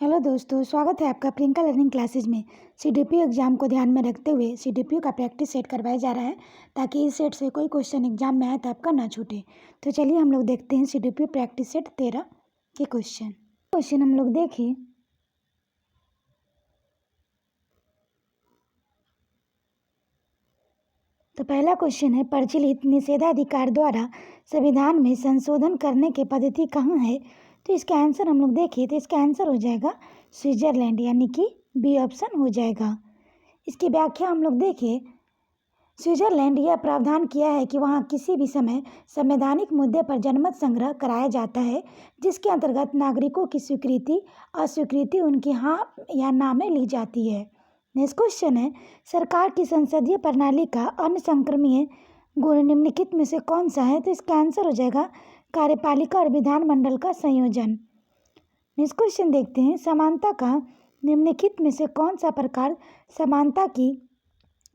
Hello दोस्तों, स्वागत है आपका प्रियंका लर्निंग क्लासेज में। सीडीपीओ एग्जाम को ध्यान में रखते हुए सीडीपीओ का प्रैक्टिस सेट करवाया जा रहा है ताकि इस सेट से कोई क्वेश्चन एग्जाम में आए तो आपका ना छूटे। तो चलिए हम लोग देखते हैं सीडीपीओ प्रैक्टिस सेट 13 के क्वेश्चन हम लोग देखें तो पहला क्वेश्चन है, प्रचलित निषेधाधिकार द्वारा संविधान में संशोधन करने की पद्धति कहाँ है। तो इसका आंसर हम लोग देखें तो इसका आंसर हो जाएगा स्विट्जरलैंड, यानी कि बी ऑप्शन हो जाएगा। इसकी व्याख्या हम लोग देखें, स्विट्जरलैंड यह प्रावधान किया है कि वहाँ किसी भी समय संवैधानिक मुद्दे पर जनमत संग्रह कराया जाता है, जिसके अंतर्गत नागरिकों की स्वीकृति अस्वीकृति उनकी हाँ या ना में ली जाती है। नेक्स्ट क्वेश्चन है, सरकार की संसदीय प्रणाली का अन्य संक्रमणीय गुण निम्नलिखित में से कौन सा है। तो इसका आंसर हो जाएगा कार्यपालिका और विधानमंडल का संयोजन। नेक्स्ट क्वेश्चन देखते हैं, समानता का निम्नलिखित में से कौन सा प्रकार समानता की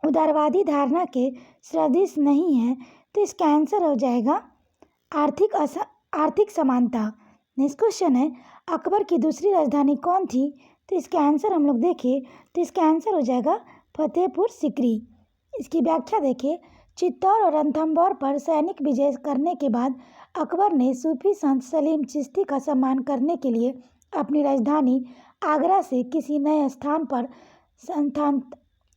उदारवादी धारणा के सदृश नहीं है। तो इसका आंसर हो जाएगा आर्थिक समानता। नेक्स्ट क्वेश्चन है, अकबर की दूसरी राजधानी कौन थी। तो इसका आंसर हम लोग देखें तो इसका आंसर हो जाएगा फतेहपुर सिकरी। इसकी व्याख्या देखें, चित्तौड़ और रणथंभौर पर सैनिक विजय करने के बाद अकबर ने सूफी संत सलीम चिश्ती का सम्मान करने के लिए अपनी राजधानी आगरा से किसी नए स्थान पर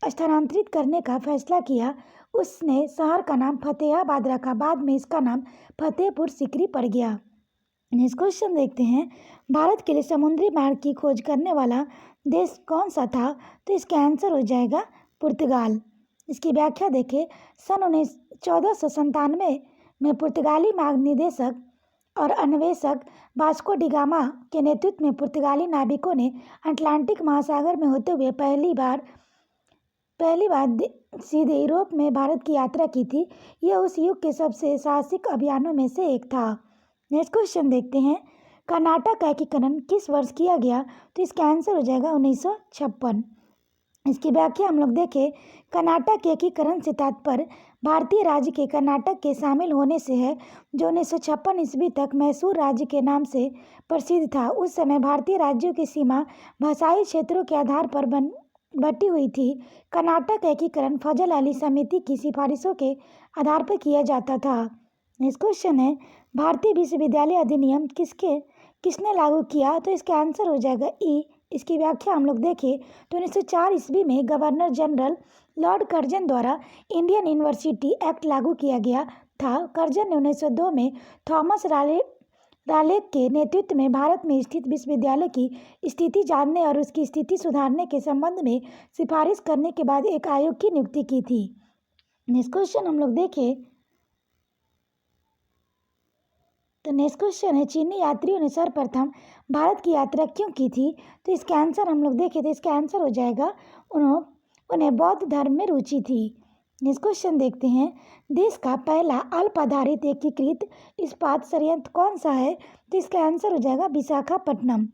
स्थानांतरित करने का फैसला किया। उसने शहर का नाम फतेहाबाद रखा, बाद में इसका नाम फतेहपुर सिकरी पड़ गया। नेक्स्ट क्वेश्चन देखते हैं, भारत के लिए समुद्री मार्ग की खोज करने वाला देश कौन सा था। तो इसका आंसर हो जाएगा पुर्तगाल। इसकी व्याख्या देखें, सन 1497 में पुर्तगाली मार्ग निदेशक और अन्वेषक वास्को डी गामा के नेतृत्व में पुर्तगाली नाविकों ने अटलांटिक महासागर में होते हुए पहली बार सीधे यूरोप में भारत की यात्रा की थी। यह उस युग के सबसे साहसिक अभियानों में से एक था। नेक्स्ट क्वेश्चन देखते हैं, कर्नाटक का एकीकरण किस वर्ष किया गया। तो इसका आंसर हो जाएगा 1956। इसकी व्याख्या हम लोग देखें, कर्नाटक के एकीकरण से तात्पर्य भारतीय राज्य के कर्नाटक के शामिल होने से है, जो 1956 ईस्वी तक मैसूर राज्य के नाम से प्रसिद्ध था। उस समय भारतीय राज्यों की सीमा भाषाई क्षेत्रों के आधार पर बटी हुई थी। कर्नाटक एकीकरण फजल अली समिति की सिफारिशों के आधार पर किया जाता था। नेक्स्ट क्वेश्चन है, भारतीय विश्वविद्यालय अधिनियम किसने लागू किया। तो इसका आंसर हो जाएगा ई। इसकी व्याख्या हम लोग देखें तो 1904 ईस्वी में गवर्नर जनरल लॉर्ड कर्जन द्वारा इंडियन यूनिवर्सिटी एक्ट लागू किया गया था। कर्जन ने 1902 में थॉमस रालेक के नेतृत्व में भारत में स्थित विश्वविद्यालय की स्थिति जानने और उसकी स्थिति सुधारने के संबंध में सिफारिश करने के बाद एक आयोग की नियुक्ति की थी। नेक्स्ट क्वेश्चन हम लोग देखें तो नेक्स्ट क्वेश्चन है, चीनी यात्रियों ने सर्वप्रथम भारत की यात्रा क्यों की थी। तो इसका आंसर हम लोग देखें तो इसका आंसर हो जाएगा उन्हें बौद्ध धर्म में रुचि थी। नेक्स्ट क्वेश्चन देखते हैं, देश का पहला अल्प आधारित एकीकृत इस्पात संयंत्र कौन सा है। तो इसका आंसर हो जाएगा विशाखापट्टनम।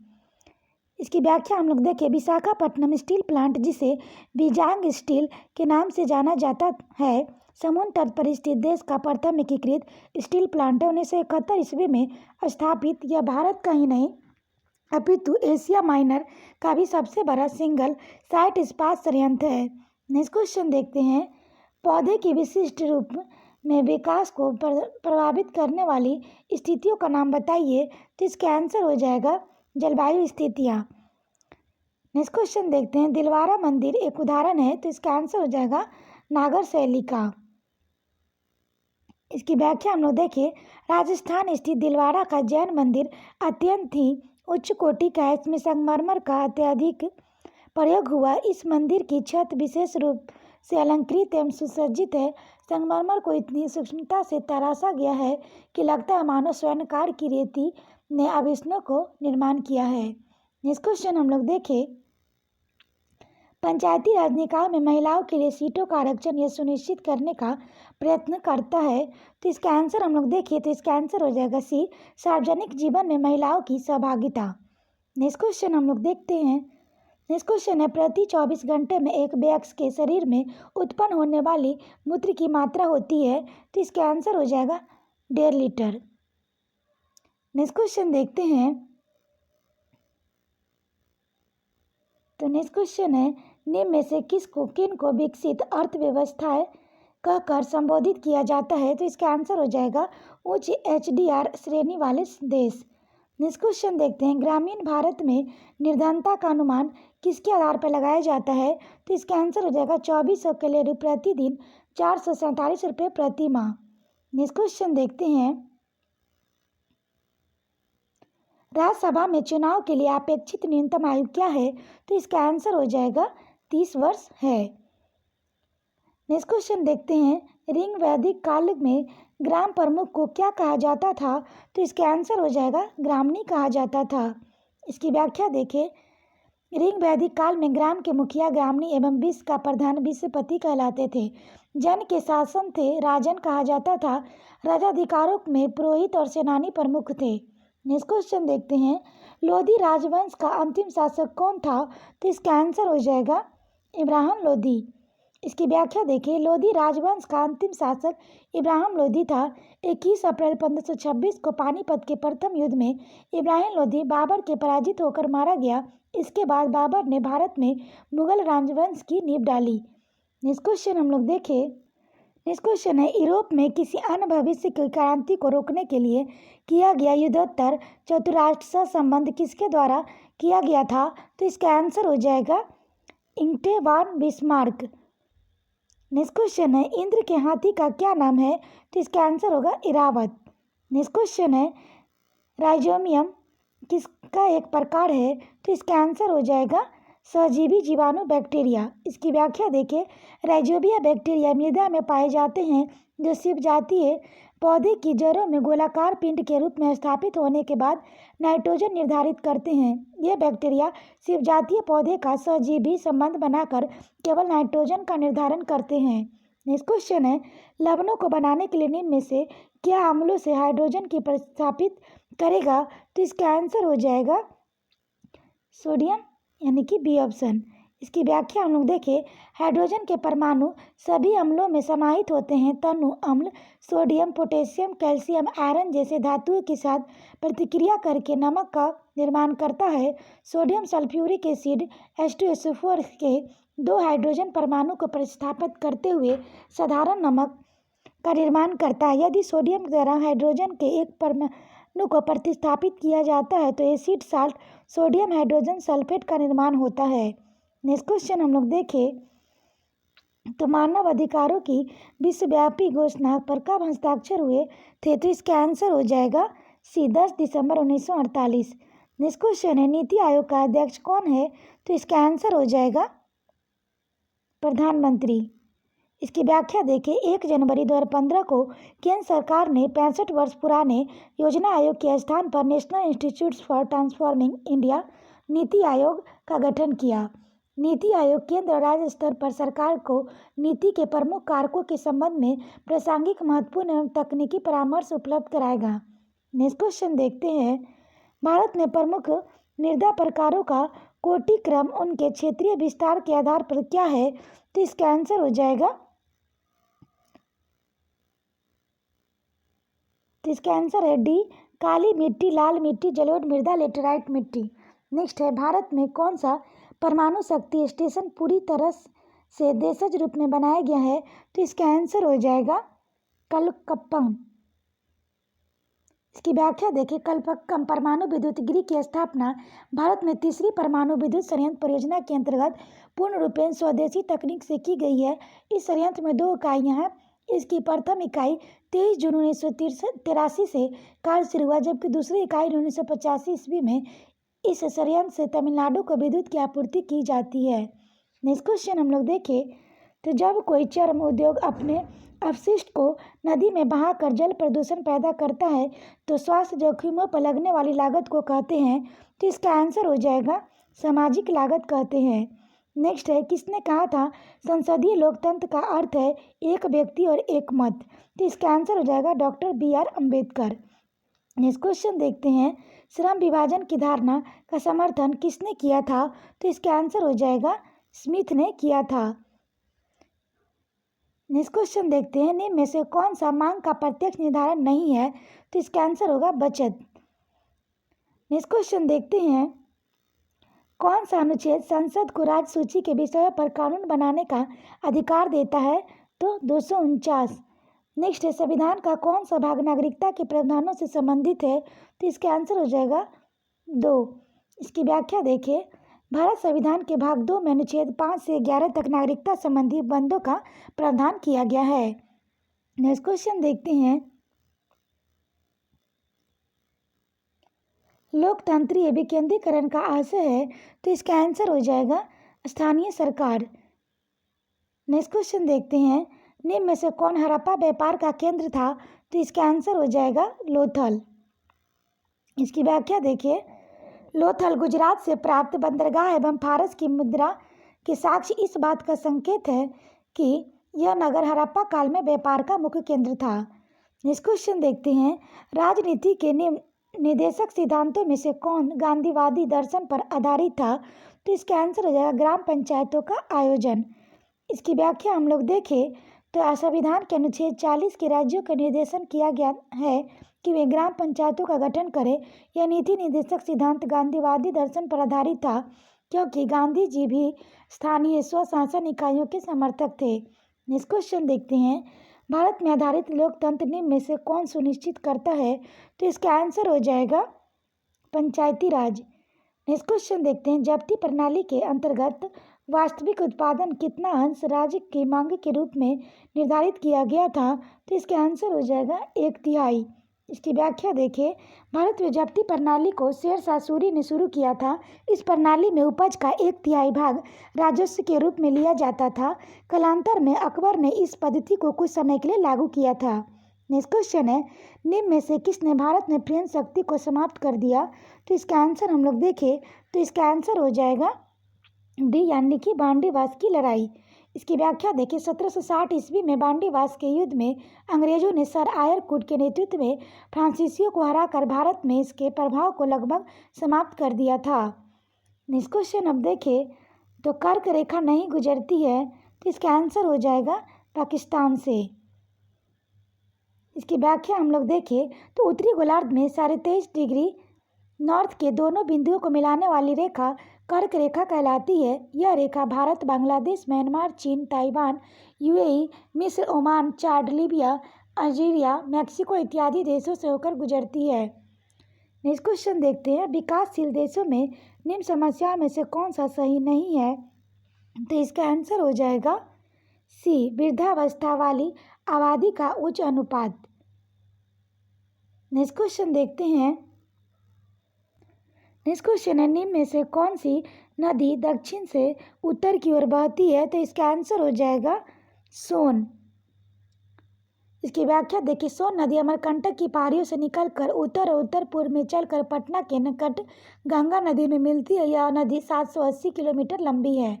इसकी व्याख्या हम लोग देखें, विशाखापट्टनम स्टील प्लांट, जिसे बीजांग स्टील के नाम से जाना जाता है, समुद्र तट पर स्थित देश का प्रथम एकीकृत स्टील प्लांट है। 1971 ईस्वी में स्थापित यह भारत का ही नहीं अपितु एशिया माइनर का भी सबसे बड़ा सिंगल साइट इस्पात संयंत्र है। नेक्स्ट क्वेश्चन देखते हैं, पौधे की विशिष्ट रूप में विकास को प्रभावित करने वाली स्थितियों का नाम बताइए। तो इसका आंसर हो जाएगा जलवायु स्थितियाँ। नेक्स्ट क्वेश्चन देखते हैं, दिलवारा मंदिर एक उदाहरण है। तो इसका आंसर हो जाएगा नागर शैली का। इसकी व्याख्या हम लोग देखें, राजस्थान स्थित दिलवारा का जैन मंदिर अत्यंत ही उच्च कोटि का है। इसमें संगमरमर का अत्यधिक प्रयोग हुआ। इस मंदिर की छत विशेष रूप से अलंकृत एवं सुसज्जित है। संगमरमर को इतनी सूक्ष्मता से तराशा गया है कि लगता है मानो स्वर्णकार की रेती ने आभूषणों को निर्माण किया है। नेक्स्ट क्वेश्चन हम लोग देखें, पंचायती राज निकाय में महिलाओं के लिए सीटों का आरक्षण यह सुनिश्चित करने का प्रयत्न करता है। तो इसका आंसर हम लोग देखें तो इसका आंसर हो जाएगा सी, सार्वजनिक जीवन में महिलाओं की सहभागिता। नेक्स्ट क्वेश्चन हम लोग देखते हैं, नेक्स्ट क्वेश्चन है, प्रति 24 घंटे में एक वयस्क के शरीर में उत्पन्न होने वाली मूत्र की मात्रा होती है। तो इसका आंसर हो जाएगा 1.5 लीटर। नेक्स्ट क्वेश्चन देखते हैं, तो नेक्स्ट क्वेश्चन है, निम्न में से किन को विकसित अर्थव्यवस्थाएं कहकर संबोधित किया जाता है? तो इसका आंसर हो जाएगा उच्च HDR श्रेणी वाले देश। नेक्स्ट क्वेश्चन देखते हैं, ग्रामीण भारत में निर्धनता का अनुमान किसके आधार पर लगाया जाता है? तो इसका आंसर हो जाएगा 2400 कैलोरी प्रतिदिन, 447 रुपये प्रति माह। नेक्स्ट क्वेश्चन देखते हैं, राज्यसभा में चुनाव के लिए अपेक्षित न्यूनतम आयु क्या है? तो इसका आंसर हो जाएगा 30 वर्ष है। नेक्स्ट क्वेश्चन देखते हैं, ऋग वैदिक काल में ग्राम प्रमुख को क्या कहा जाता था? तो इसका आंसर हो जाएगा ग्रामणी कहा जाता था। इसकी व्याख्या देखें, ऋग वैदिक काल में ग्राम के मुखिया ग्रामणी एवं विश्व का प्रधान विश्वपति कहलाते थे। जन के शासन थे राजन कहा जाता था। राजाधिकारों में पुरोहित और सेनानी प्रमुख थे। नेक्स्ट क्वेश्चन देखते हैं, लोधी राजवंश का अंतिम शासक कौन था? तो इसका आंसर हो जाएगा इब्राहिम लोधी। इसकी व्याख्या देखिए, लोधी राजवंश का अंतिम शासक इब्राहिम लोधी था। 21 अप्रैल 1526 को पानीपत के प्रथम युद्ध में इब्राहिम लोधी बाबर के पराजित होकर मारा गया। इसके बाद बाबर ने भारत में मुगल राजवंश की नींव डाली। नेक्स्ट क्वेश्चन हम लोग देखें, नेक्स्ट क्वेश्चन है, यूरोप में किसी अन्य भविष्य की क्रांति को रोकने के लिए किया गया युद्धोत्तर चतुराष्ट्र संबंध किसके द्वारा किया गया था? तो इसका आंसर हो जाएगा इंगेवान बिस्मार्क। नेक्स्ट क्वेश्चन है, इंद्र के हाथी का क्या नाम है? तो इसका आंसर होगा इरावत। नेक्स्ट क्वेश्चन है, राइजोमियम किसका एक प्रकार है? तो इसका आंसर हो जाएगा सहजीवी जीवाणु बैक्टीरिया। इसकी व्याख्या देखें, राइजोबिया बैक्टीरिया मृदा में पाए जाते हैं जो शिव जातीय पौधे की जड़ों में गोलाकार पिंड के रूप में स्थापित होने के बाद नाइट्रोजन निर्धारित करते हैं। ये बैक्टीरिया शिव जातीय पौधे का सहजीवी संबंध बनाकर केवल नाइट्रोजन का निर्धारण करते हैं। नेक्स्ट क्वेश्चन है, लवणों को बनाने के लिए निम्न में से क्या अम्लों से हाइड्रोजन की प्रतिस्थापित करेगा? तो इसका आंसर हो जाएगा सोडियम, यानी कि बी ऑप्शन। इसकी व्याख्या हम लोग देखें, हाइड्रोजन के परमाणु सभी अम्लों में समाहित होते हैं। तनु अम्ल सोडियम, पोटेशियम, कैल्शियम, आयरन जैसे धातुओं के साथ प्रतिक्रिया करके नमक का निर्माण करता है। सोडियम सल्फ्यूरिक एसिड H2SO4 के 2 हाइड्रोजन परमाणु को प्रतिस्थापित करते हुए साधारण नमक का निर्माण करता है। यदि सोडियम द्वारा हाइड्रोजन के एक परमाणु को प्रतिस्थापित किया जाता है तो acid salt sodium hydrogen sulphate का निर्माण होता है। नेक्स्ट क्वेश्चन हम लोग देखें, तो मानव अधिकारों की विश्वव्यापी घोषणा पर कब हस्ताक्षर हुए थे? तो इसका आंसर हो जाएगा 10 दिसंबर 1948। नेक्स्ट क्वेश्चन है, नीति आयोग का अध्यक्ष कौन है? तो इसका आंसर हो जाएगा प्रधानमंत्री। इसकी व्याख्या देखें, 1 जनवरी 2015 को केंद्र सरकार ने 65 वर्ष पुराने योजना आयोग के स्थान पर national institute for transforming India NITI Aayog का गठन किया। नीति आयोग केंद्र और राज्य स्तर पर सरकार को नीति के प्रमुख कारकों के संबंध में प्रासंगिक, महत्वपूर्ण एवं तकनीकी परामर्श उपलब्ध कराएगा। नेक्स्ट क्वेश्चन देखते हैं, भारत में प्रमुख मृदा प्रकारों का कोटि क्रम उनके क्षेत्रीय विस्तार के आधार पर क्या है? तो इसका आंसर हो जाएगा, तो इसका आंसर है डी, काली मिट्टी, लाल मिट्टी, जलोढ़ मृदा, लेटेराइट मिट्टी। नेक्स्ट है, भारत में कौन सा परमाणु शक्ति स्टेशन पूरी तरह से देशज रूप में बनाया गया है? तो इसका आंसर हो जाएगा कलकप्पम। इसकी व्याख्या देखिए, कलकप्पम परमाणु विद्युत गृह की स्थापना भारत में तीसरी परमाणु विद्युत संयंत्र परियोजना के अंतर्गत पूर्ण रूपेण स्वदेशी तकनीक से की गई है। इस संयंत्र में 2 इकाइयाँ हैं। इसकी प्रथम इकाई 23 जून 1983 से कार्य शुरू हुआ, जबकि दूसरी इकाई 1985 ईस्वी में इस संयंत्र से तमिलनाडु को विद्युत की आपूर्ति की जाती है। नेक्स्ट क्वेश्चन हम लोग देखें, तो जब कोई चर्म उद्योग अपने अपशिष्ट को नदी में बहाकर जल प्रदूषण पैदा करता है तो स्वास्थ्य जोखिमों पर लगने वाली लागत को कहते हैं। तो इसका आंसर हो जाएगा सामाजिक लागत कहते हैं। नेक्स्ट है, किसने कहा था संसदीय लोकतंत्र का अर्थ है एक व्यक्ति और एक मत? तो इसका आंसर हो जाएगा doctor BR Ambedkar. Next question देखते हैं, श्रम विभाजन की धारणा का समर्थन किसने किया था? तो इसका आंसर हो जाएगा स्मिथ ने किया था। नेक्स्ट क्वेश्चन देखते हैं, निम्न में से कौन सा मांग का प्रत्यक्ष निर्धारण नहीं है? तो इसका आंसर होगा बचत। नेक्स्ट क्वेश्चन देखते हैं, कौन सा अनुच्छेद संसद को राज्य सूची के विषयों पर कानून बनाने का अधिकार देता है? तो 249। नेक्स्ट है, संविधान का कौन सा भाग नागरिकता के प्रावधानों से संबंधित है? तो इसका आंसर हो जाएगा 2। इसकी व्याख्या देखिए, भारत संविधान के भाग 2 में अनुच्छेद 5 से 11 तक नागरिकता संबंधी बंदों का प्रावधान किया गया है। नेक्स्ट क्वेश्चन देखते हैं, लोकतंत्रीय विकेंद्रीकरण का आशय है? तो इसका आंसर हो जाएगा स्थानीय सरकार। नेक्स्ट क्वेश्चन देखते हैं, निम्न में से कौन हड़प्पा व्यापार का केंद्र था? तो इसका आंसर हो जाएगा लोथल। इसकी व्याख्या देखिए, लोथल गुजरात से प्राप्त बंदरगाह एवं फारस की मुद्रा के साक्ष्य इस बात का संकेत है कि यह नगर हड़प्पा काल में व्यापार का मुख्य केंद्र था। नेक्स्ट क्वेश्चन देखते हैं, राजनीति के निर्देशक सिद्धांतों में से कौन गांधीवादी दर्शन पर आधारित था? तो इसका आंसर हो जाएगा ग्राम पंचायतों का आयोजन। इसकी व्याख्या हम लोग देखें तो संविधान के अनुच्छेद 40 के राज्यों का निर्देशन किया गया है कि वे ग्राम पंचायतों का गठन करें। यह नीति निर्देशक सिद्धांत गांधीवादी दर्शन पर आधारित था, क्योंकि गांधी जी भी स्थानीय स्वशासन इकाइयों के समर्थक थे। नेक्स्ट क्वेश्चन देखते हैं, भारत में आधारित लोकतंत्र निम्न में से कौन सुनिश्चित करता है? तो इसका आंसर हो जाएगा पंचायती राज। नेक्स्ट क्वेश्चन देखते हैं, जब्ती प्रणाली के अंतर्गत वास्तविक उत्पादन कितना अंश राज्य की मांग के रूप में निर्धारित किया गया था? तो इसका आंसर हो जाएगा 1/3। इसकी व्याख्या देखिए, भारत में जब्ती प्रणाली को शेरशाह सूरी ने शुरू किया था। इस प्रणाली में उपज का 1/3 भाग राजस्व के रूप में लिया जाता था। कालांतर में अकबर ने इस पद्धति को कुछ समय के लिए लागू किया था। नेक्स्ट क्वेश्चन है, निम्न में से किसने भारत में फ्रेंच शक्ति को समाप्त कर दिया? तो इसका आंसर हम लोग देखें तो इसका आंसर हो जाएगा डी, यानी कि बांडीवास की लड़ाई। इसकी व्याख्या देखिए, 1760 ईस्वी में बांडीवास के युद्ध में अंग्रेजों ने सर आयरकुट के नेतृत्व में फ्रांसीसियों को हराकर भारत में इसके प्रभाव को लगभग समाप्त कर दिया था। नेक्स्ट क्वेश्चन अब देखें तो कर्क रेखा नहीं गुजरती है, तो इसका आंसर हो जाएगा पाकिस्तान से। इसकी व्याख्या हम लोग देखें तो उत्तरी गोलार्ध में 23.5 डिग्री नॉर्थ के दोनों बिंदुओं को मिलाने वाली रेखा कर्क रेखा कहलाती है। यह रेखा भारत, बांग्लादेश, म्यांमार, चीन, ताइवान, यूएई, मिस्र, ओमान, चाड, लीबिया, अल्जीरिया, मैक्सिको इत्यादि देशों से होकर गुजरती है। नेक्स्ट क्वेश्चन देखते हैं, विकासशील देशों में निम्न समस्याओं में से कौन सा सही नहीं है? तो इसका आंसर हो जाएगा सी, वृद्धावस्था वाली आबादी का उच्च अनुपात। नेक्स्ट क्वेश्चन देखते हैं, नेक्स्ट क्वेश्चन है, निम्न में से कौन सी नदी दक्षिण से उत्तर की ओर बहती है? तो इसका आंसर हो जाएगा सोन। इसकी व्याख्या देखिए, सोन नदी अमरकंटक की पहाड़ियों से निकलकर उत्तर और उत्तर पूर्व में चलकर पटना के निकट गंगा नदी में मिलती है। यह नदी 780 किलोमीटर लंबी है।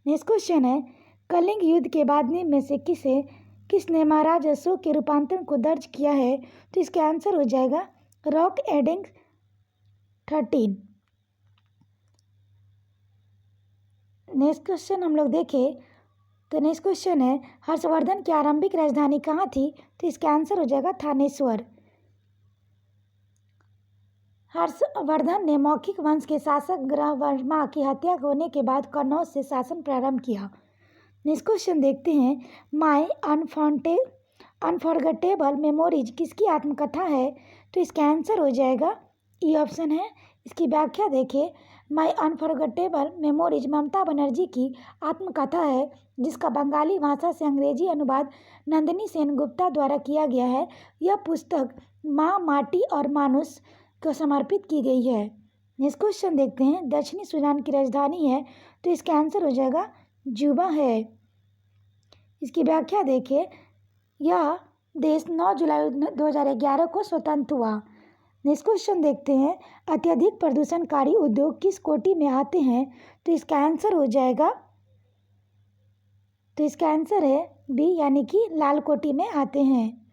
नेक्स्ट क्वेश्चन है, कलिंग युद्ध के बाद निम्न में से किसने महाराज अशोक के रूपांतरण को दर्ज किया है? तो इसका आंसर हो जाएगा रॉक एडिंग 13। नेक्स्ट क्वेश्चन हम लोग देखें तो नेक्स्ट क्वेश्चन है, हर्षवर्धन की आरंभिक राजधानी कहाँ थी? तो इसका आंसर हो जाएगा थानेश्वर। हर्षवर्धन ने मौखिक वंश के शासक ग्रहवर्मा की हत्या होने के बाद कन्नौज से शासन प्रारंभ किया। नेक्स्ट क्वेश्चन देखते हैं, माय अनफॉरगेटेबल मेमोरीज किसकी आत्मकथा है? तो इसका आंसर हो जाएगा ई ऑप्शन है। इसकी व्याख्या देखिए, my unforgettable memories Mamata Banerjee की आत्मकथा है, जिसका बंगाली भाषा से अंग्रेजी अनुवाद नंदिनी सेन गुप्ता द्वारा किया गया है। यह पुस्तक माँ, माटी और मानुष को समर्पित की गई है। नेक्स्ट क्वेश्चन देखते हैं, दक्षिणी सूडान की राजधानी है, तो इसका आंसर हो जाएगा जुबा है। इसकी व्याख्या देखिए, यह देश 9 जुलाई 2011 को स्वतंत्र हुआ। नेक्स्ट क्वेश्चन देखते हैं, अत्यधिक प्रदूषणकारी उद्योग किस कोटि में आते हैं? तो इसका आंसर हो जाएगा, तो इसका आंसर है बी, यानी कि लाल कोटि में आते हैं।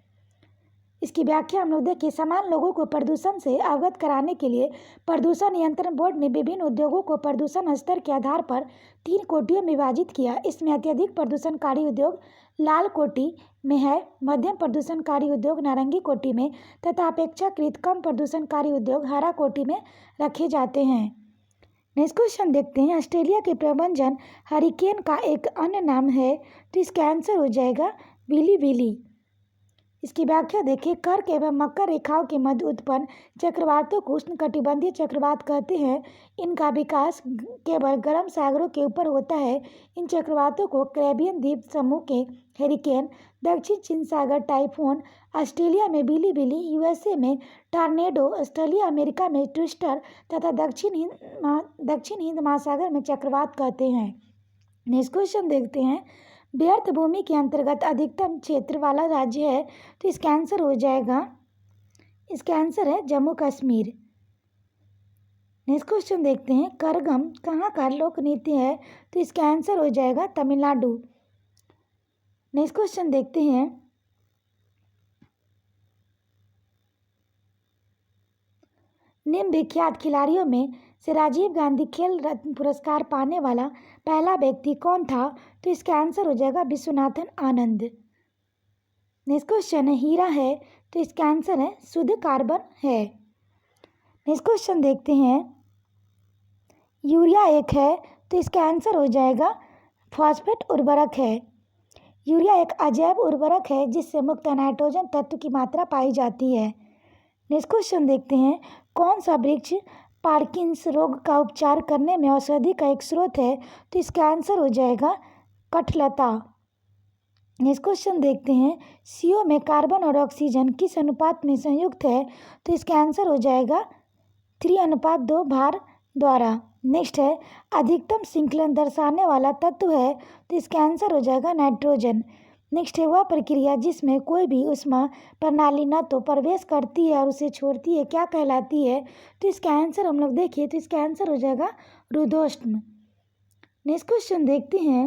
इसकी व्याख्या हम लोग देखिए, समान लोगों को प्रदूषण से अवगत कराने के लिए प्रदूषण नियंत्रण बोर्ड ने विभिन्न उद्योगों को प्रदूषण स्तर के आधार पर 3 कोटियों में विभाजित किया। इसमें अत्यधिक प्रदूषणकारी उद्योग लाल कोटि में है, मध्यम प्रदूषणकारी उद्योग नारंगी कोटि में तथा अपेक्षाकृत कम प्रदूषणकारी उद्योग हरा कोटि में रखे जाते हैं। नेक्स्ट क्वेश्चन देखते हैं, ऑस्ट्रेलिया के प्रबंधन हरिकेन का एक अन्य नाम है, तो इसका आंसर हो जाएगा बिली बिली। इसकी व्याख्या देखिए, कर्क एवं मकर रेखाओं के मध्य उत्पन्न चक्रवातों को उष्णकटिबंधीय चक्रवात कहते हैं। इनका विकास केवल गर्म सागरों के ऊपर होता है। इन चक्रवातों को कैरेबियन द्वीप समूह के हेरिकेन, दक्षिण चीन सागर टाइफून, ऑस्ट्रेलिया में बिली बिली, यूएसए में टॉर्नेडो, ऑस्ट्रेलिया अमेरिका में ट्विस्टर तथा दक्षिण हिंद महासागर में चक्रवात कहते हैं। नेक्स्ट क्वेश्चन देखते हैं, व्यर्थ भूमि के अंतर्गत अधिकतम क्षेत्र वाला राज्य है, तो इसका आंसर हो जाएगा, इसका आंसर है जम्मू कश्मीर। नेक्स्ट क्वेश्चन देखते हैं, करगम कहाँ का लोक नृत्य है, तो इसका आंसर हो जाएगा तमिलनाडु। नेक्स्ट क्वेश्चन देखते हैं, निम्न विख्यात खिलाड़ियों में से राजीव गांधी खेल रत्न पुरस्कार पाने वाला पहला व्यक्ति कौन था, तो इसका आंसर हो जाएगा विश्वनाथन आनंद। नेक्स्ट क्वेश्चन है, हीरा है, तो इसका आंसर है शुद्ध कार्बन है। नेक्स्ट क्वेश्चन देखते हैं, यूरिया एक है, तो इसका आंसर हो जाएगा फॉस्फेट उर्वरक है। यूरिया एक अजैव उर्वरक है जिससे मुक्त नाइट्रोजन तत्व की मात्रा पाई जाती है। नेक्स्ट क्वेश्चन देखते हैं, कौन सा वृक्ष पार्किंस रोग का उपचार करने में औषधि का एक स्रोत है, तो इसका आंसर हो जाएगा कठलता। नेक्स्ट क्वेश्चन देखते हैं, CO में कार्बन और ऑक्सीजन किस अनुपात में संयुक्त है, तो इसका आंसर हो जाएगा 3:2 भार द्वारा। नेक्स्ट है, अधिकतम श्रृंखलन दर्शाने वाला तत्व है, तो इसका आंसर हो जाएगा नाइट्रोजन। नेक्स्ट है, वह प्रक्रिया जिसमें कोई भी ऊष्मा प्रणाली न तो प्रवेश करती है और उसे छोड़ती है, क्या कहलाती है, तो इसका आंसर हम लोग देखिए, तो इसका आंसर हो जाएगा रुद्धोष्म। नेक्स्ट क्वेश्चन देखते हैं,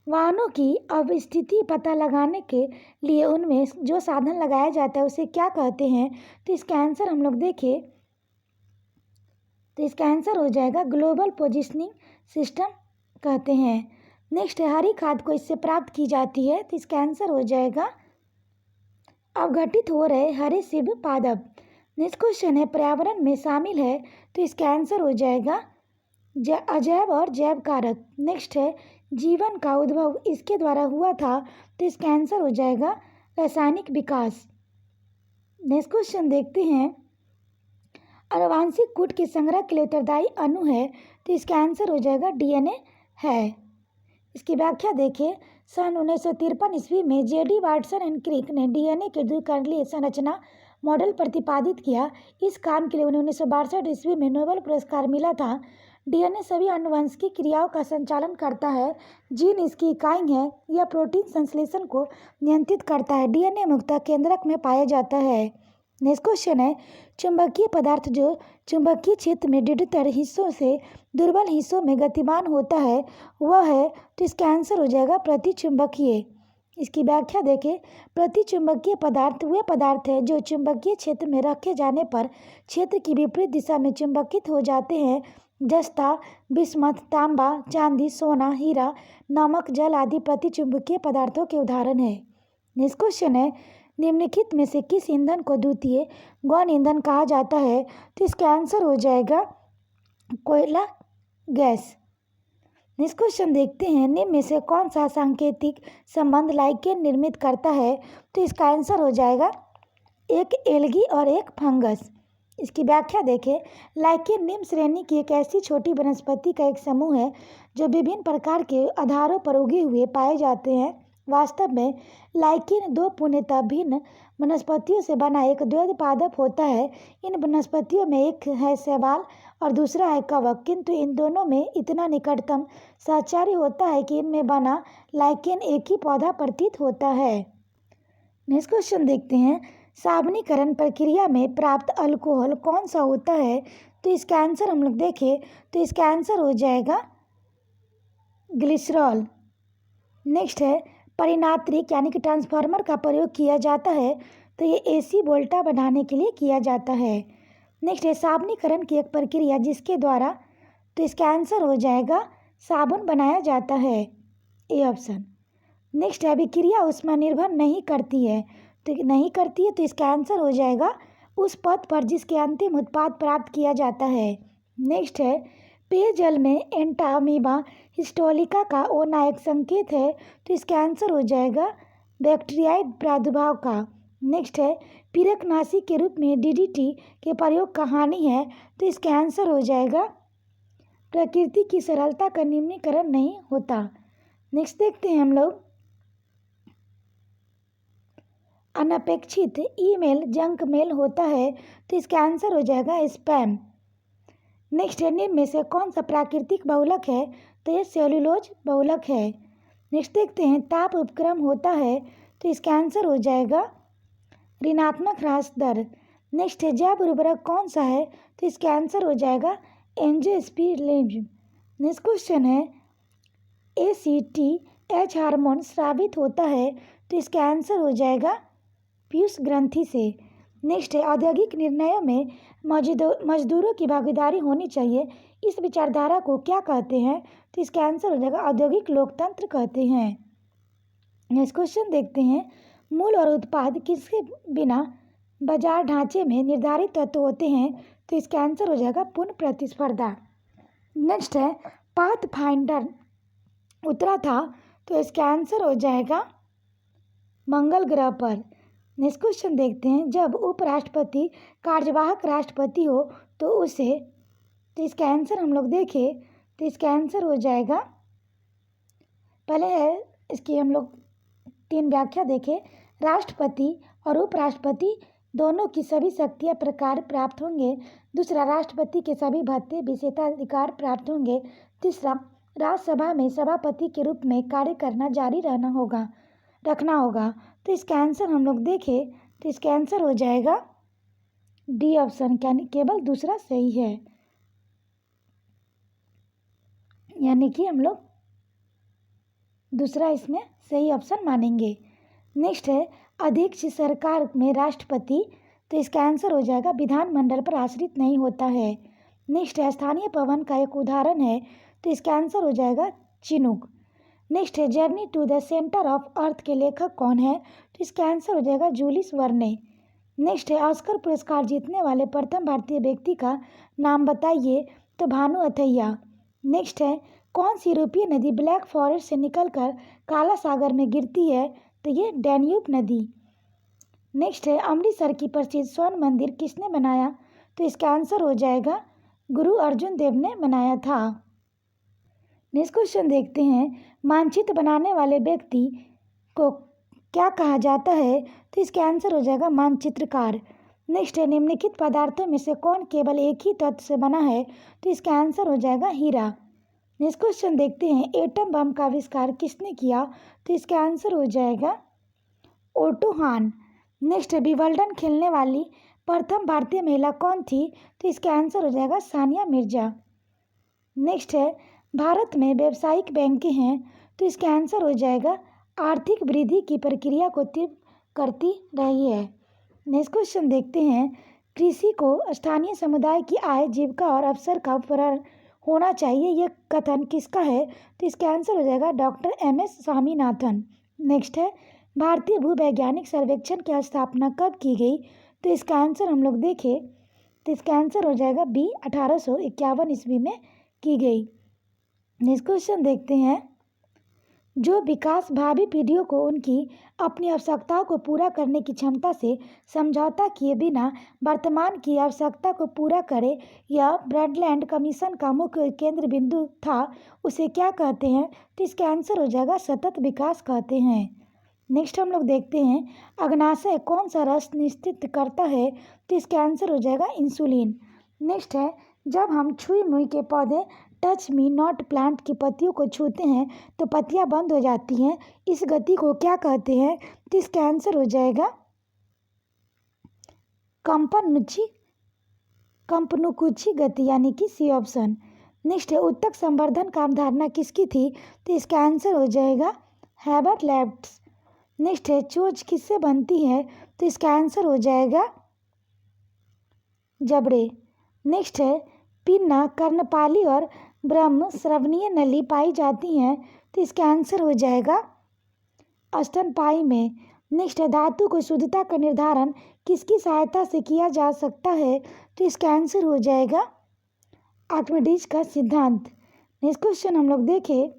वाहनों की अवस्थिति पता लगाने के लिए उनमें जो साधन लगाया जाता है उसे क्या कहते हैं, तो इसका आंसर हम लोग देखें, तो इसका आंसर हो जाएगा ग्लोबल पोजिशनिंग सिस्टम कहते हैं। नेक्स्ट है, हरी खाद को इससे प्राप्त की जाती है, तो इसका आंसर हो जाएगा अवघटित हो रहे हरे शिव पादप। नेक्स्ट क्वेश्चन है, पर्यावरण में शामिल है, तो इसका आंसर हो जाएगा अजैव और जैव कारक। नेक्स्ट है, जीवन का उद्भव इसके द्वारा हुआ था, तो इसका आंसर हो जाएगा रासायनिक विकास। नेक्स्ट क्वेश्चन देखते हैं, आनुवांशिक कूट के संग्रह के लिए उत्तरदायी अणु है, तो इसका आंसर हो जाएगा DNA है। इसकी व्याख्या देखिए, सन 1953 ईस्वी में JD वाटसन एंड क्रिक ने DNA के द्विकर्णीय संरचना मॉडल प्रतिपादित किया। इस काम के लिए उन्हें 1962 ईस्वी में नोबेल पुरस्कार मिला था। DNA सभी आनुवंशिकी क्रियाओं का संचालन करता है। जीन इसकी इकाई है। यह प्रोटीन संश्लेषण को नियंत्रित करता है। DNA मुख्यतः केंद्रक में पाया जाता है। नेक्स्ट क्वेश्चन है, चुंबकीय पदार्थ जो चुंबकीय क्षेत्र में दृढ़तर हिस्सों से दुर्बल हिस्सों में गतिमान होता है वह है, तो इसका आंसर हो जाएगा प्रतिचुंबकीय। इसकी व्याख्या देखें, प्रतिचुंबकीय पदार्थ वे पदार्थ है जो चुंबकीय क्षेत्र में रखे जाने पर क्षेत्र की विपरीत दिशा में चुंबकित हो जाते हैं। जस्ता, बिस्मथ, तांबा, चांदी, सोना, हीरा, नमक, जल आदि प्रतिचुंबकीय पदार्थों के उदाहरण है। नेक्स्ट क्वेश्चन है, निम्नलिखित में से किस ईंधन को द्वितीय गौण ईंधन कहा जाता है, तो इसका आंसर हो जाएगा कोयला गैस। नेक्स्ट क्वेश्चन देखते हैं, निम्न में से कौन सा सांकेतिक संबंध लाइकेन निर्मित करता है, तो इसका आंसर हो जाएगा एक एल्गी और एक फंगस। इसकी व्याख्या देखें, लाइकेन निम्न श्रेणी की एक ऐसी छोटी वनस्पति का एक समूह है जो विभिन्न प्रकार के आधारों पर उगे हुए पाए जाते हैं। वास्तव में लाइकेन दो पूर्णतः भिन्न वनस्पतियों से बना एक द्वैध पादप होता है। इन वनस्पतियों में एक है शैवाल और दूसरा है कवक, किंतु इन दोनों में इतना निकटतम साहचर्य होता है कि इनमें बना लाइकेन एक ही पौधा प्रतीत होता है। नेक्स्ट क्वेश्चन देखते हैं, साबुनीकरण प्रक्रिया में प्राप्त अल्कोहल कौन सा होता है, तो इसका आंसर हम लोग देखें, तो इसका आंसर हो जाएगा ग्लिसरॉल। नेक्स्ट है, परिणात्रिक यानी कि ट्रांसफार्मर का प्रयोग किया जाता है, तो ये AC वोल्टा बढ़ाने के लिए किया जाता है। नेक्स्ट है, साबुनीकरण की एक प्रक्रिया जिसके द्वारा, तो इसका आंसर हो जाएगा साबुन बनाया जाता है, ए ऑप्शन। नेक्स्ट है, अभिक्रिया ऊष्मा निर्भर नहीं करती है, तो इसका आंसर हो जाएगा उस पथ पर जिसके अंतिम उत्पाद प्राप्त किया जाता है। नेक्स्ट है पेयजल में एंटामीबा हिस्टोलिका का ओ नायक संकेत है, तो इसका आंसर हो जाएगा बैक्टीरियाई प्रादुर्भाव का। नेक्स्ट है पीरकनाशी के रूप में डीडीटी के प्रयोग का हानि है, तो इसका आंसर हो जाएगा प्रकृति की सरलता का निम्नीकरण नहीं होता। नेक्स्ट देखते हैं हम लोग अनपेक्षित ईमेल जंक मेल होता है, तो इसका आंसर हो जाएगा स्पैम। नेक्स्ट है निम्न में से कौन सा प्राकृतिक बहुलक है, तो ये सेल्यूलोज बहुलक है। नेक्स्ट देखते हैं ताप उपक्रम होता है, तो इसका आंसर हो जाएगा ऋणात्मक ह्रास दर। नेक्स्ट है जैव उर्वरक कौन सा है, तो इसका आंसर हो जाएगा एंजियोस्पर्मिन। नेक्स्ट क्वेश्चन है ACTH हार्मोन स्रावित होता है, तो इसका आंसर हो जाएगा पीयूष ग्रंथि से। नेक्स्ट है औद्योगिक निर्णयों में मजदूरों की भागीदारी होनी चाहिए, इस विचारधारा को क्या कहते हैं, तो इसका आंसर हो जाएगा औद्योगिक लोकतंत्र कहते हैं। नेक्स्ट क्वेश्चन देखते हैं मूल और उत्पाद किसके बिना बाजार ढांचे में निर्धारित तत्व होते हैं, तो इसका आंसर हो जाएगा पूर्ण प्रतिस्पर्धा। नेक्स्ट है पाथफाइंडर उतरा था, तो इसका आंसर हो जाएगा मंगल ग्रह पर। नेक्स्ट क्वेश्चन देखते हैं जब उपराष्ट्रपति कार्यवाहक राष्ट्रपति हो तो उसे, तो इसका आंसर हम लोग देखें तो इसका आंसर हो जाएगा, पहले है इसकी हम लोग 3 व्याख्या देखें। राष्ट्रपति और उपराष्ट्रपति दोनों की सभी शक्तियाँ प्रकार प्राप्त होंगे। दूसरा राष्ट्रपति के सभी भत्ते विशेषाधिकार प्राप्त होंगे। तीसरा राज्यसभा में सभापति के रूप में कार्य करना जारी रखना होगा। तो इसका आंसर हम लोग देखें तो इसका आंसर हो जाएगा डी ऑप्शन, यानी केवल दूसरा सही है, यानी कि हम लोग दूसरा इसमें सही ऑप्शन मानेंगे। नेक्स्ट है अध्यक्ष सरकार में राष्ट्रपति, तो इसका आंसर हो जाएगा विधानमंडल पर आश्रित नहीं होता है। नेक्स्ट है स्थानीय पवन का एक उदाहरण है, तो इसका आंसर हो जाएगा चिनूक। नेक्स्ट है Journey to the Centre of Earth के लेखक कौन है, तो इसका आंसर हो जाएगा जूलिस वर्ने। नेक्स्ट है ऑस्कर पुरस्कार जीतने वाले प्रथम भारतीय व्यक्ति का नाम बताइए, तो भानु अथैया। नेक्स्ट है कौन सी यूरोपीय नदी ब्लैक फॉरेस्ट से निकलकर काला सागर में गिरती है, तो ये डैन्यूब नदी। नेक्स्ट है अमृतसर की प्रसिद्ध स्वर्ण मंदिर किसने बनाया, तो इसका आंसर हो जाएगा गुरु अर्जुन देव ने बनाया था। नेक्स्ट क्वेश्चन देखते हैं मानचित्र बनाने वाले व्यक्ति को क्या कहा जाता है, तो इसका आंसर हो जाएगा मानचित्रकार। नेक्स्ट है निम्नलिखित पदार्थों में से कौन केवल एक ही तत्व से बना है, तो इसका आंसर हो जाएगा हीरा। नेक्स्ट क्वेश्चन देखते हैं एटम बम का आविष्कार किसने किया, तो इसका आंसर हो जाएगा ओटो हान। नेक्स्ट है विंबलडन खेलने वाली प्रथम भारतीय महिला कौन थी, तो इसका आंसर हो जाएगा सानिया मिर्जा। नेक्स्ट है भारत में व्यावसायिक बैंकें हैं, तो इसका आंसर हो जाएगा आर्थिक वृद्धि की प्रक्रिया को तीव्र करती रही है। नेक्स्ट क्वेश्चन देखते हैं कृषि को स्थानीय समुदाय की आय जीविका और अवसर का उपकरण होना चाहिए, यह कथन किसका है, तो इसका आंसर हो जाएगा डॉक्टर MS स्वामीनाथन। नेक्स्ट है भारतीय भूवैज्ञानिक सर्वेक्षण की स्थापना कब की गई, तो इसका आंसर हम लोग देखें तो इसका आंसर हो जाएगा B 1851 ईस्वी में की गई। नेक्स्ट क्वेश्चन देखते हैं जो विकास भावी पीढ़ियों को उनकी अपनी आवश्यकताओं को पूरा करने की क्षमता से समझौता किए बिना वर्तमान की आवश्यकता को पूरा करे, यह ब्रडलैंड कमीशन का मुख्य केंद्र बिंदु था, उसे क्या कहते हैं, तो इसका आंसर हो जाएगा सतत विकास कहते हैं। नेक्स्ट हम लोग देखते हैं अग्नाशय कौन सा रस निश्चित करता है, तो इसका आंसर हो जाएगा इंसुलिन। नेक्स्ट है जब हम छुई मुई के पौधे टच मी नॉट प्लांट की पत्तियों को छूते हैं तो पत्तियां बंद हो जाती हैं, इस गति को क्या कहते हैं, तो इसका आंसर हो जाएगा कंपनुकुची गति, यानी कि C ऑप्शन। नेक्स्ट है उत्तक संवर्धन का अवधारणा किसकी थी, तो इसका आंसर हो जाएगा हेबर्ट लैप्स। नेक्स्ट है चोंच किससे बनती है, तो इसका आंसर हो जाएगा जबड़े। नेक्स्ट है पिन्ना कर्णपाली और ब्रह्म श्रवणीय नली पाई जाती हैं, तो इसका आंसर हो जाएगा स्तनपायी में। नेक्स्ट है धातु को शुद्धता का निर्धारण किसकी सहायता से किया जा सकता है, तो इसका आंसर हो जाएगा आर्किमिडीज का सिद्धांत। नेक्स्ट क्वेश्चन हम लोग देखें,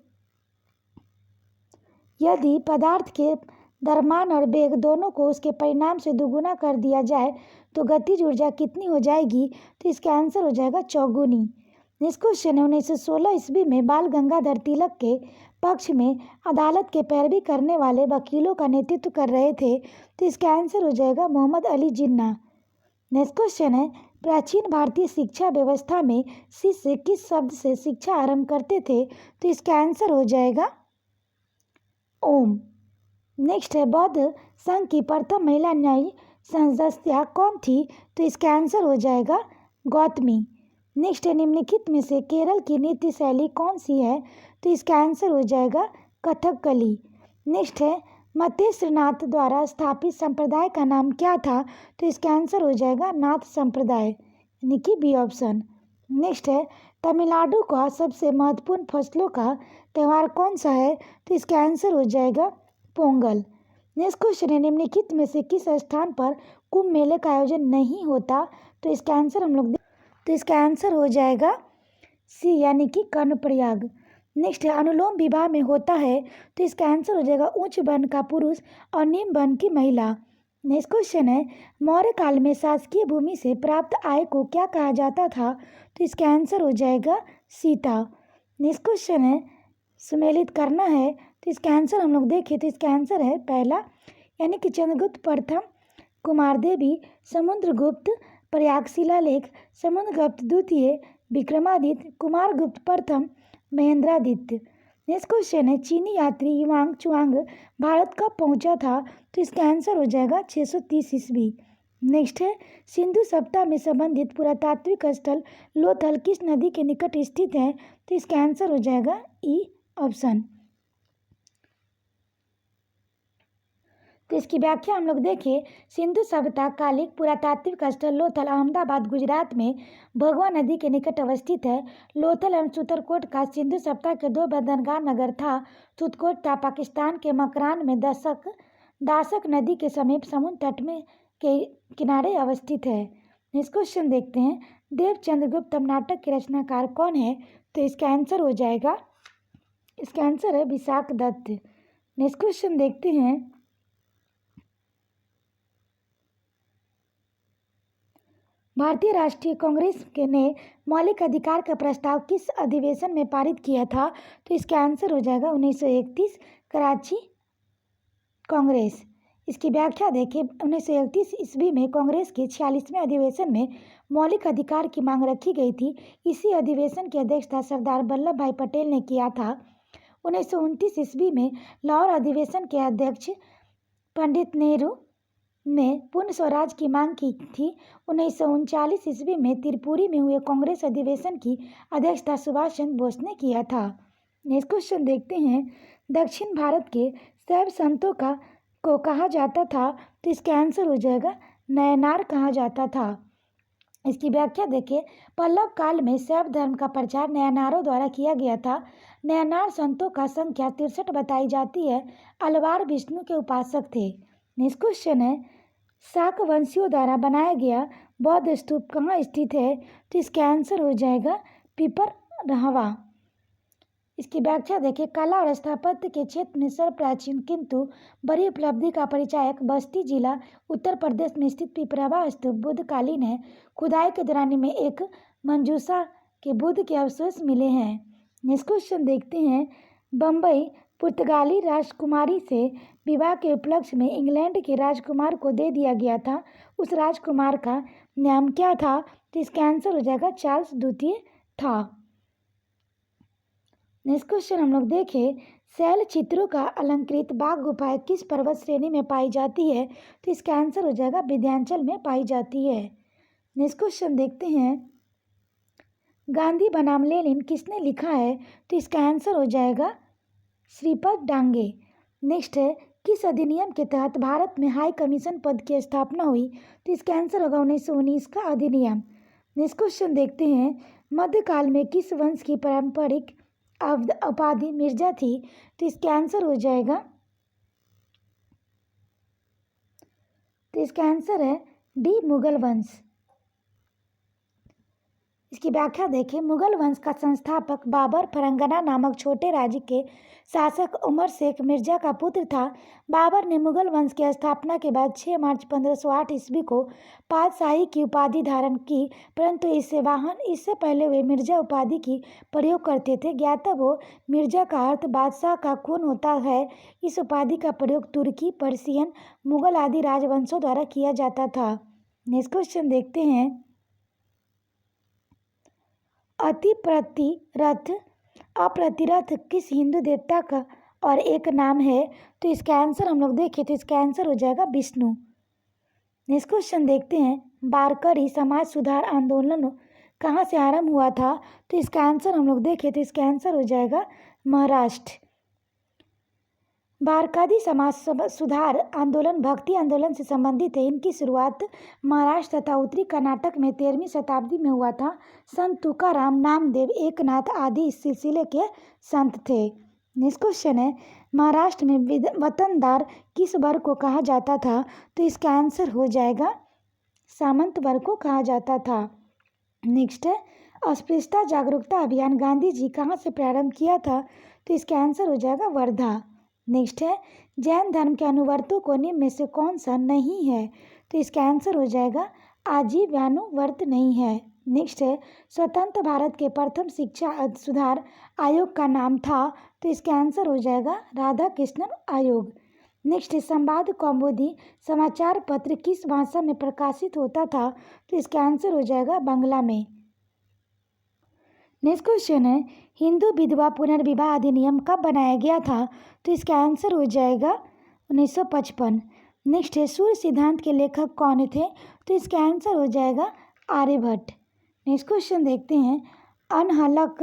यदि पदार्थ के द्रव्यमान और वेग दोनों को उसके परिमाण से दोगुना कर दिया जाए तो गतिज ऊर्जा कितनी हो जाएगी? तो इसका आंसर हो जाएगा चौगुनी। नेक्स्ट क्वेश्चन है, 1916 ईस्वी में बाल गंगाधर तिलक के पक्ष में अदालत के पैरवी करने वाले वकीलों का नेतृत्व कर रहे थे, तो इसका आंसर हो जाएगा मोहम्मद अली जिन्ना। नेक्स्ट क्वेश्चन है, प्राचीन भारतीय शिक्षा व्यवस्था में शिष्य किस शब्द से शिक्षा आरंभ करते थे? तो इसका आंसर हो जाएगा ओम। नेक्स्ट है, बौद्ध संघ की प्रथम महिला न्यायिक सदस्या कौन थी? तो इसका आंसर हो जाएगा गौतमी। नेक्स्ट है, निम्नलिखित में से केरल की नृत्य शैली कौन सी है? तो इसका आंसर हो जाएगा कथकली। नेक्स्ट है, मतेश्वरनाथ द्वारा स्थापित संप्रदाय का नाम क्या था? तो इसका आंसर हो जाएगा नाथ संप्रदाय, यानी कि बी ऑप्शन। नेक्स्ट है, तमिलनाडु का सबसे महत्वपूर्ण फसलों का त्यौहार कौन सा है? तो इसका आंसर हो जाएगा पोंगल। नेक्स्ट क्वेश्चन है, निम्नलिखित में से किस स्थान पर कुंभ मेले का आयोजन नहीं होता? तो इसका आंसर हम लोग तो इसका आंसर हो जाएगा सी, यानी कि कर्णप्रयाग। नेक्स्ट है, अनुलोम विवाह में होता है, तो इसका आंसर हो जाएगा उच्च वर्ण का पुरुष और निम्न वर्ण की महिला। नेक्स्ट क्वेश्चन है, मौर्य काल में शासकीय भूमि से प्राप्त आय को क्या कहा जाता था? तो इसका आंसर हो जाएगा सीता। नेक्स्ट क्वेश्चन है, सुमेलित करना है, तो इसका आंसर हम लोग देखें तो इसका आंसर है पहला, यानी कि चंद्रगुप्त प्रथम, कुमारदेवी, समुद्रगुप्त, प्रयाग शिलालेख, समुद्रगुप्त द्वितीय, विक्रमादित्य, कुमारगुप्त प्रथम, महेंद्रादित्य। नेक्स्ट क्वेश्चन है, चीनी यात्री युआंग चुआंग भारत कब पहुंचा था? तो इसका आंसर हो जाएगा 630 ईस्वी। नेक्स्ट है, सिंधु सभ्यता में संबंधित पुरातात्विक स्थल लोथल किस नदी के निकट स्थित है? तो इसका आंसर हो जाएगा ई ऑप्शन। तो इसकी व्याख्या हम लोग देखें, सिंधु सभ्यता कालिक पुरातात्विक स्थल लोथल अहमदाबाद गुजरात में भगवा नदी के निकट अवस्थित है। लोथल एवं सुतरकोट का सिंधु सभ्यता के दो बंदरगाह नगर था। सुतकोट पाकिस्तान के मकरान में दासक नदी के समीप समुद्र तट में के किनारे अवस्थित है। नेक्स्ट क्वेश्चन देखते हैं, देव चंद्रगुप्त नाटक के रचनाकार कौन है? तो इसका आंसर हो जाएगा, इसका आंसर है विशाख दत्त। नेक्स्ट क्वेश्चन देखते हैं, भारतीय राष्ट्रीय कांग्रेस ने मौलिक अधिकार का प्रस्ताव किस अधिवेशन में पारित किया था? तो इसका आंसर हो जाएगा 1931 कराची कांग्रेस। इसकी व्याख्या देखें, 1931 ईस्वी में कांग्रेस के 46वें अधिवेशन में मौलिक अधिकार की मांग रखी गई थी। इसी अधिवेशन की अध्यक्षता सरदार वल्लभ भाई पटेल ने किया था। 1929 ईस्वी में लाहौर अधिवेशन के अध्यक्ष पंडित नेहरू ने पूर्ण स्वराज की मांग की थी। 1939 ईस्वी में त्रिपुरी में हुए कांग्रेस अधिवेशन की अध्यक्षता सुभाष चंद्र बोस ने किया था। नेक्स्ट क्वेश्चन देखते हैं, दक्षिण भारत के शैव संतों को कहा जाता था? तो इसका आंसर हो जाएगा नयनार कहा जाता था। इसकी व्याख्या देखिए, पल्लव काल में शैव धर्म का प्रचार नयनारों द्वारा किया गया था। नयनार संतों का संख्या 63 बताई जाती है। अलवार विष्णु के उपासक थे। नेक्स्ट क्वेश्चन है, शाकवंशियों द्वारा बनाया गया बौद्ध स्तूप कहाँ स्थित है? तो इसका आंसर हो जाएगा पिपरहवा। इसकी व्याख्या देखिए, कला और स्थापत्य के क्षेत्र में सर्वप्राचीन किंतु बड़ी उपलब्धि का परिचायक बस्ती जिला उत्तर प्रदेश में स्थित पिपरहवा स्तूप बुद्धकालीन है। खुदाई के दौरान में एक मंजूषा के बुद्ध के अवशेष मिले हैं। नेक्स्ट क्वेश्चन देखते हैं, बम्बई पुर्तगाली राजकुमारी से विवाह के उपलक्ष्य में इंग्लैंड के राजकुमार को दे दिया गया था। उस राजकुमार का नाम क्या था? तो इसका आंसर हो जाएगा चार्ल्स द्वितीय था। नेक्स्ट क्वेश्चन हम लोग देखें, शैल चित्रों का अलंकृत बाघ गुफाएं किस पर्वत श्रेणी में पाई जाती है? तो इसका आंसर हो जाएगा विंध्याचल में पाई जाती है। नेक्स्ट क्वेश्चन देखते हैं, गांधी बनाम लेनिन किसने लिखा है? तो इसका आंसर हो जाएगा श्रीपद डांगे। नेक्स्ट है, किस अधिनियम के तहत भारत में हाई कमीशन पद की स्थापना हुई? तो इसका आंसर होगा 1919 का अधिनियम। नेक्स्ट क्वेश्चन देखते हैं, मध्यकाल में किस वंश की पारंपरिक उपाधि मिर्जा थी? तो इसका आंसर हो जाएगा, तो इसका आंसर है डी मुगल वंश। इसकी व्याख्या देखें। मुगल वंश का संस्थापक बाबर फरंगना नामक छोटे राज्य के शासक उमर शेख मिर्जा का पुत्र था। बाबर ने मुगल वंश की स्थापना के बाद 6 मार्च 1508 ईस्वी को पातशाही की उपाधि धारण की, परंतु इससे पहले वे मिर्जा उपाधि की प्रयोग करते थे। ज्ञातव्य मिर्जा का अर्थ बादशाह का खून होता है। इस उपाधि का प्रयोग तुर्की, पर्शियन, मुगल आदि राजवंशों द्वारा किया जाता था। नेक्स्ट क्वेश्चन देखते हैं। अप्रतिरथ किस हिंदू देवता का और एक नाम है? तो इसका आंसर हम लोग देखें तो इसका आंसर हो जाएगा विष्णु। नेक्स्ट क्वेश्चन देखते हैं। वारकरी समाज सुधार आंदोलन कहाँ से आरंभ हुआ था? तो इसका आंसर हम लोग देखें तो इसका आंसर हो जाएगा महाराष्ट्र। वारकरी समाज सुधार आंदोलन भक्ति आंदोलन से संबंधित है। इनकी शुरुआत महाराष्ट्र तथा उत्तरी कर्नाटक में 13वीं शताब्दी में हुआ था। संत तुकाराम, नामदेव, एकनाथ आदि इस सिलसिले के संत थे। नेक्स्ट क्वेश्चन है। महाराष्ट्र में वतनदार किस वर्ग को कहा जाता था? तो इसका आंसर हो जाएगा सामंत वर्ग को कहा जाता था। नेक्स्ट है। अस्पृश्यता जागरूकता अभियान गांधी जी कहाँ से प्रारंभ किया था? तो इसका आंसर हो जाएगा वर्धा। नेक्स्ट है। जैन धर्म के अनुवर्तों को निम्न में से कौन सा नहीं है? तो इसका आंसर हो जाएगा आजीवानुवर्त नहीं है। नेक्स्ट है। स्वतंत्र भारत के प्रथम शिक्षा सुधार आयोग का नाम था? तो इसका आंसर हो जाएगा राधा कृष्णन आयोग। नेक्स्ट है। संवाद कौमुदी समाचार पत्र किस भाषा में प्रकाशित होता था? तो इसका आंसर हो जाएगा बांग्ला में। नेक्स्ट क्वेश्चन है। हिंदू विधवा पुनर्विवाह अधिनियम कब बनाया गया था? तो इसका आंसर हो जाएगा 1955। नेक्स्ट है। सूर्य सिद्धांत के लेखक कौन थे? तो इसका आंसर हो जाएगा आर्यभट्ट। नेक्स्ट क्वेश्चन देखते हैं। अनहलक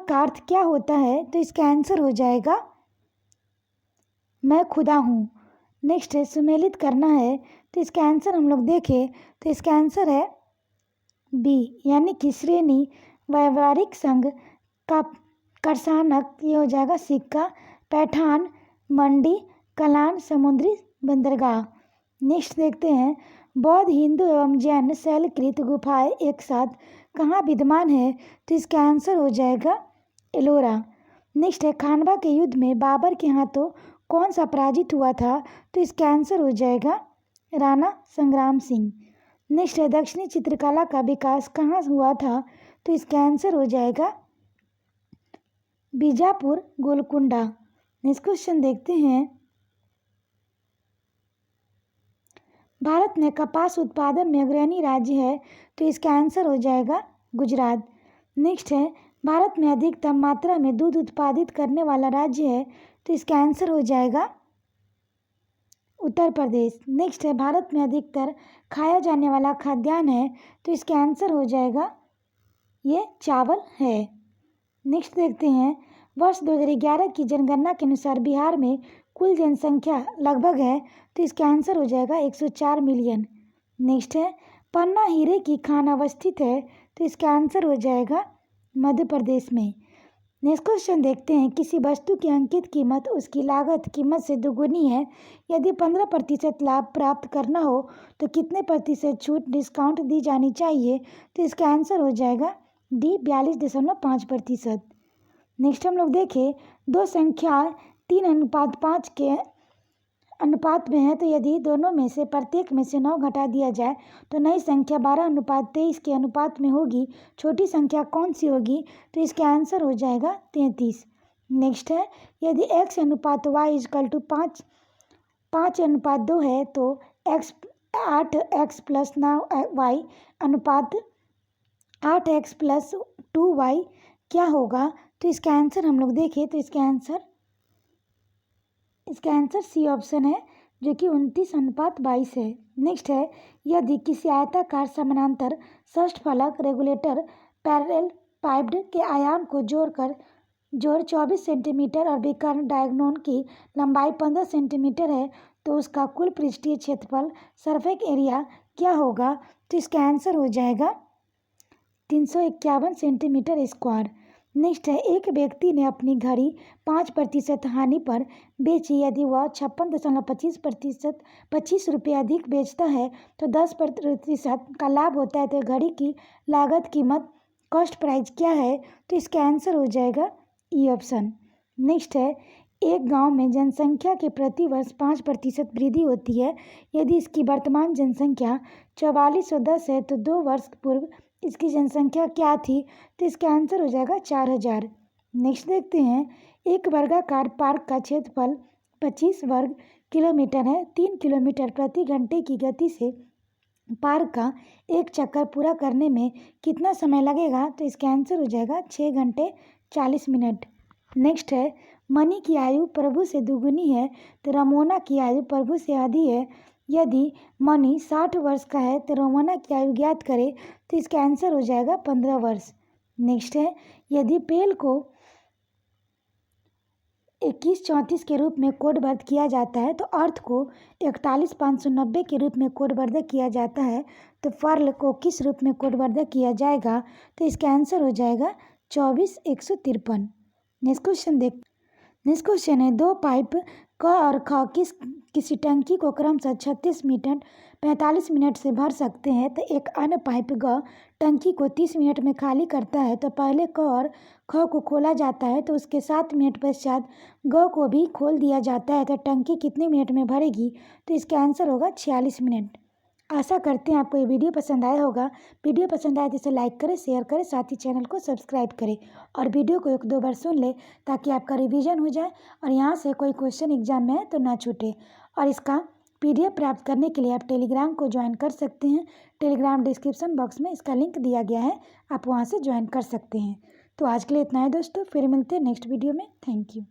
का अर्थ क्या होता है? तो इसका आंसर हो जाएगा मैं खुदा हूँ। नेक्स्ट है। सुमेलित करना है, तो इसका आंसर हम लोग देखें तो इसका आंसर है बी, यानी कि श्रेणी व्यावहारिक संघ का करसानक, ये हो जाएगा सिक्का, पैठान, मंडी, कलान, समुद्री बंदरगाह। नेक्स्ट देखते हैं। बौद्ध, हिंदू एवं जैन शैलकृत गुफाएं एक साथ कहाँ विद्यमान है? तो इसका आंसर हो जाएगा एलोरा। नेक्स्ट है। खानवा के युद्ध में बाबर के हाथों कौन सा पराजित हुआ था? तो इसका आंसर हो जाएगा राणा संग्राम सिंह। नेक्स्ट है। दक्षिणी चित्रकला का विकास कहाँ हुआ था? तो इसका आंसर हो जाएगा बीजापुर, गोलकुंडा। नेक्स्ट क्वेश्चन देखते हैं। भारत में कपास उत्पादन में अग्रणी राज्य है? तो इसका आंसर हो जाएगा गुजरात। नेक्स्ट है। भारत में अधिकतम मात्रा में दूध उत्पादित करने वाला राज्य है? तो इसका आंसर हो जाएगा उत्तर प्रदेश। नेक्स्ट है। भारत में अधिकतर खाया जाने वाला खाद्यान्न है? तो इसका आंसर हो जाएगा ये चावल है। नेक्स्ट देखते हैं। वर्ष 2011 की जनगणना के अनुसार बिहार में कुल जनसंख्या लगभग है? तो इसका आंसर हो जाएगा 104 मिलियन। नेक्स्ट है। पन्ना हीरे की खान अवस्थित है? तो इसका आंसर हो जाएगा मध्य प्रदेश में। नेक्स्ट क्वेश्चन देखते हैं। किसी वस्तु की अंकित कीमत उसकी लागत कीमत से दोगुनी है। यदि 15% लाभ प्राप्त करना हो तो कितने प्रतिशत छूट डिस्काउंट दी जानी चाहिए? तो इसका आंसर हो जाएगा डी, 42.5%। नेक्स्ट हम लोग देखें। दो संख्या 3:5 के अनुपात में है, तो यदि दोनों में से प्रत्येक में से 9 घटा दिया जाए तो नई संख्या 12:23 के अनुपात में होगी। छोटी संख्या कौन सी होगी? तो इसका आंसर हो जाएगा 33। नेक्स्ट है। यदि x अनुपात y = 5:2 है तो 8x + 9y अनुपात 8x + 2y क्या होगा? तो इसका आंसर हम लोग देखें तो इसका आंसर सी ऑप्शन है, जो कि 29:22 है। नेक्स्ट है। यदि किसी आयताकार समानांतर षष्ठफलक रेगुलेटर पैरेलल पाइप्ड के आयाम को जोड़ 24 सेंटीमीटर और विकर्ण डायगोनल की लंबाई 15 सेंटीमीटर है तो उसका कुल पृष्ठीय क्षेत्रफल सरफेस एरिया क्या होगा? तो इसका आंसर हो जाएगा 351 सेंटीमीटर स्क्वायर। नेक्स्ट है, एक व्यक्ति ने अपनी घड़ी 5% हानि पर बेची। यदि वह 56.25% अधिक बेचता है तो 10% का लाभ होता है। तो घड़ी की लागत कीमत कॉस्ट प्राइस क्या है? तो इसका आंसर हो जाएगा ई ऑप्शन। नेक्स्ट है, एक गांव में जनसंख्या के प्रति वर्ष 5% वृद्धि होती है। यदि इसकी वर्तमान जनसंख्या 4410 है तो 2 वर्ष पूर्व इसकी जनसंख्या क्या थी? तो इसका आंसर हो जाएगा 4000। नेक्स्ट देखते हैं, एक वर्गाकार पार्क का क्षेत्रफल 25 वर्ग किलोमीटर है। 3 किलोमीटर प्रति घंटे की गति से पार्क का एक चक्कर पूरा करने में कितना समय लगेगा? तो इसका आंसर हो जाएगा 6 घंटे 40 मिनट। नेक्स्ट है, मनी की आयु प्रभु से दुगुनी है तो रमोना की आयु प्रभु से आधी है। यदि मनी 60 वर्ष का है तो रमोना की आयु ज्ञात करे। तो इसका आंसर हो जाएगा 15 वर्ष। नेक्स्ट है, यदि पेल को 2134 के रूप में कोडबद्ध किया जाता है तो अर्थ को 41590 के रूप में कोडबद्ध किया जाता है तो पर्ल को किस रूप में कोडबद्ध किया जाएगा? तो इसका आंसर हो जाएगा 24153। नेक्स्ट क्वेश्चन है, दो पाइप क और ख किसी टंकी को क्रमशः 36 मिनट 45 मिनट से भर सकते हैं। तो एक अन्य पाइप ग टंकी को 30 मिनट में खाली करता है। तो पहले क और ख को खोला जाता है तो उसके 7 मिनट पश्चात ग को भी खोल दिया जाता है। तो टंकी कितने मिनट में भरेगी? तो इसका आंसर होगा 46 मिनट। आशा करते हैं आपको ये वीडियो पसंद आया होगा। वीडियो पसंद आए तो इसे लाइक करें, शेयर करें, साथ ही चैनल को सब्सक्राइब करें और वीडियो को 1-2 बार सुन लें ताकि आपका रिवीजन हो जाए और यहाँ से कोई क्वेश्चन एग्जाम में है तो ना छूटे। और इसका PDF प्राप्त करने के लिए आप टेलीग्राम को ज्वाइन कर सकते हैं। टेलीग्राम डिस्क्रिप्शन बॉक्स में इसका लिंक दिया गया है, आप वहाँ से ज्वाइन कर सकते हैं। तो आज के लिए इतना है दोस्तों, फिर मिलते हैं नेक्स्ट वीडियो में। Thank you.